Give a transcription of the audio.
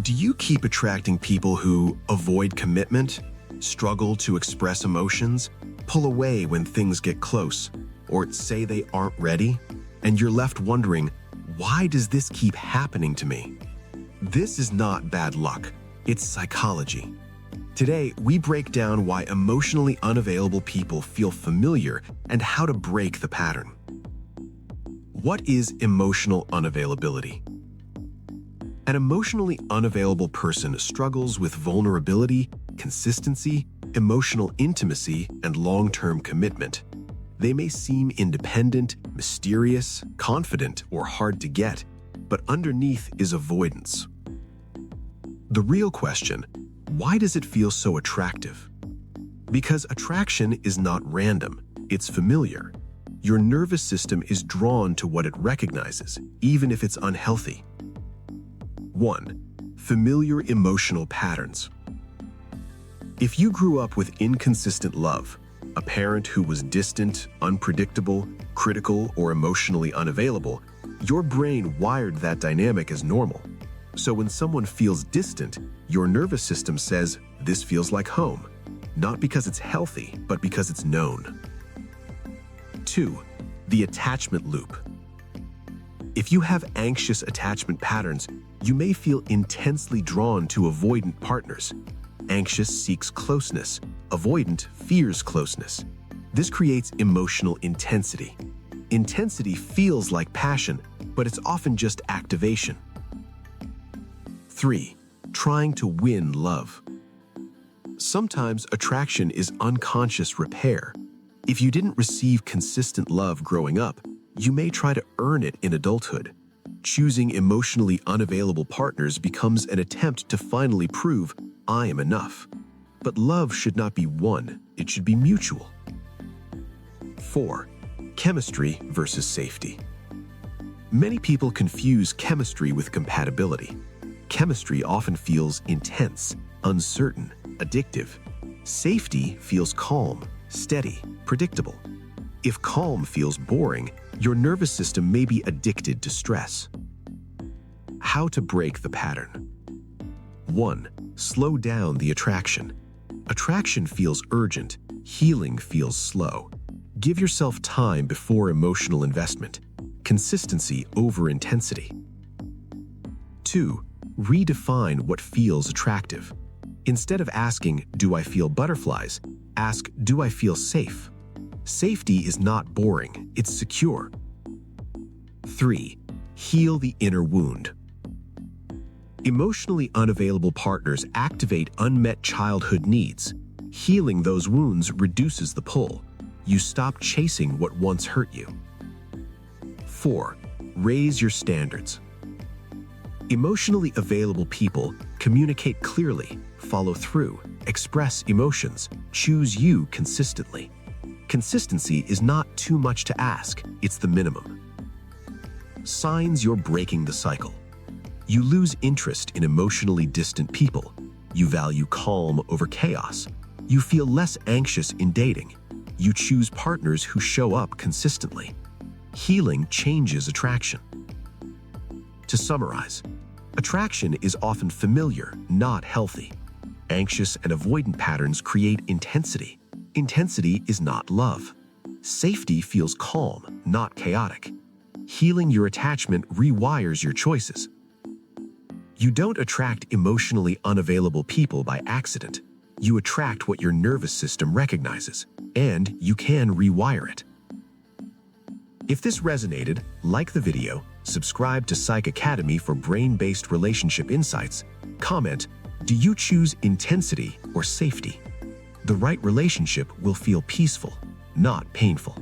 Do you keep attracting people who avoid commitment, struggle to express emotions, pull away when things get close, or say they aren't ready? And you're left wondering, why does this keep happening to me? This is not bad luck, it's psychology. Today, we break down why emotionally unavailable people feel familiar and how to break the pattern. What is emotional unavailability? An emotionally unavailable person struggles with vulnerability, consistency, emotional intimacy, and long-term commitment. They may seem independent, mysterious, confident, or hard to get, but underneath is avoidance. The real question, why does it feel so attractive? Because attraction is not random, it's familiar. Your nervous system is drawn to what it recognizes, even if it's unhealthy. 1. Familiar emotional patterns. If you grew up with inconsistent love, a parent who was distant, unpredictable, critical, or emotionally unavailable, your brain wired that dynamic as normal. So when someone feels distant, your nervous system says, "This feels like home," not because it's healthy, but because it's known. 2. The attachment loop. If you have anxious attachment patterns, you may feel intensely drawn to avoidant partners. Anxious seeks closeness, avoidant fears closeness. This creates emotional intensity. Intensity feels like passion, but it's often just activation. 3. Trying to win love. Sometimes attraction is unconscious repair. If you didn't receive consistent love growing up, you may try to earn it in adulthood. Choosing emotionally unavailable partners becomes an attempt to finally prove, "I am enough." But love should not be won, it should be mutual. 4. Chemistry versus safety. Many people confuse chemistry with compatibility. Chemistry often feels intense, uncertain, addictive. Safety feels calm, steady, predictable. If calm feels boring, your nervous system may be addicted to stress. How to break the pattern. 1. Slow down the attraction. Attraction feels urgent, healing feels slow. Give yourself time before emotional investment. Consistency over intensity. 2. Redefine what feels attractive. Instead of asking, "Do I feel butterflies?" ask, "Do I feel safe?" Safety is not boring, it's secure. 3. Heal the inner wound. Emotionally unavailable partners activate unmet childhood needs. Healing those wounds reduces the pull. You stop chasing what once hurt you. 4. Raise your standards. Emotionally available people communicate clearly, follow through, express emotions, choose you consistently. Consistency is not too much to ask, it's the minimum. Signs you're breaking the cycle. You lose interest in emotionally distant people. You value calm over chaos. You feel less anxious in dating. You choose partners who show up consistently. Healing changes attraction. To summarize, attraction is often familiar, not healthy. Anxious and avoidant patterns create intensity. Intensity is not love. Safety feels calm, not chaotic. Healing your attachment rewires your choices. You don't attract emotionally unavailable people by accident. You attract what your nervous system recognizes, and you can rewire it. If this resonated, like the video, subscribe to PsycAcademy for brain-based relationship insights, comment, "Do you choose intensity or safety?" The right relationship will feel peaceful, not painful.